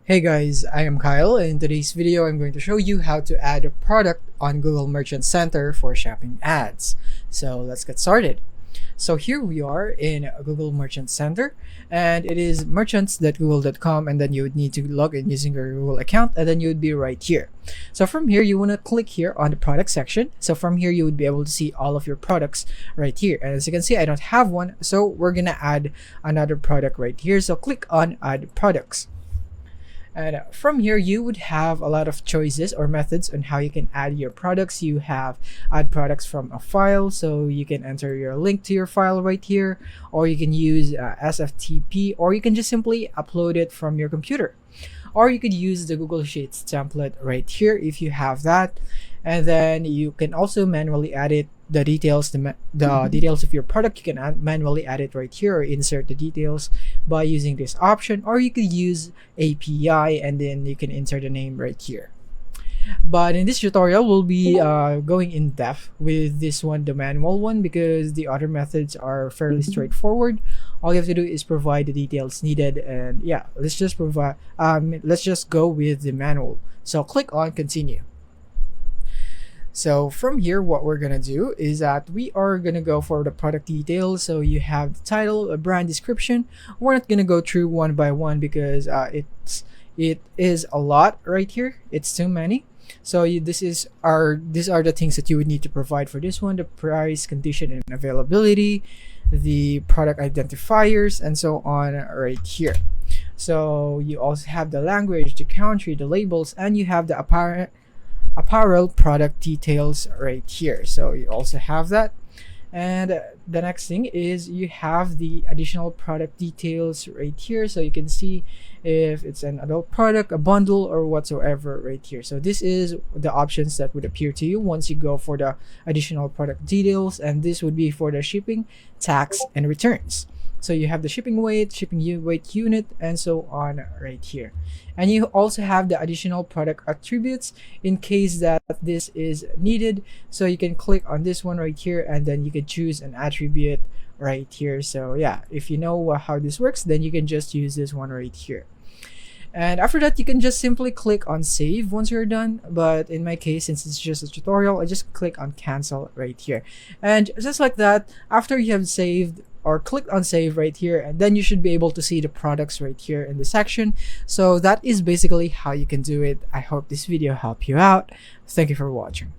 Hey guys, I am Kyle, and in today's video I'm going to show you how to add a product on Google Merchant Center for shopping ads. So let's get started. So here we are in Google Merchant Center, and it is merchants.google.com, and then you would need to log in using your Google account, and then you would be right here. So from here you want to click here on the product section. So from here you would be able to see all of your products right here, and as you can see I don't have one, so we're gonna add another product right here. So click on add products. And from here, you would have a lot of choices or methods on how you can add your products. You have add products from a file, so you can enter your link to your file right here, or you can use SFTP, or you can just simply upload it from your computer. Or you could use the Google Sheets template right here if you have that. And then you can also manually add it, the details of your product. You can manually add it right here, or insert the details by using this option, or you could use API and then you can insert a name right here. But in this tutorial we'll be going in depth with this one, the manual one, because the other methods are fairly straightforward. All you have to do is provide the details needed, and yeah, let's just go with the manual. So click on continue. So from here, what we're gonna do is that we are gonna go for the product details. So you have the title, a brand description. We're not gonna go through one by one because it is a lot right here. It's too many. So these are the things that you would need to provide for this one: the price, condition, and availability, the product identifiers, and so on right here. So you also have the language, the country, the labels, and you have the apparel product details right here. So you also have that. And the next thing is you have the additional product details right here, so you can see if it's an adult product, a bundle, or whatsoever right here. So this is the options that would appear to you once you go for the additional product details, and this would be for the shipping, tax, and returns. So you have the shipping weight, weight unit, and so on right here. And you also have the additional product attributes in case that this is needed. So you can click on this one right here, and then you can choose an attribute right here. So yeah, if you know how this works, then you can just use this one right here. And after that, you can just simply click on save once you're done. But in my case, since it's just a tutorial, I just click on cancel right here. And just like that, after you have saved or click on save right here, and then you should be able to see the products right here in the section. So that is basically how you can do it. I hope this video helped you out. Thank you for watching.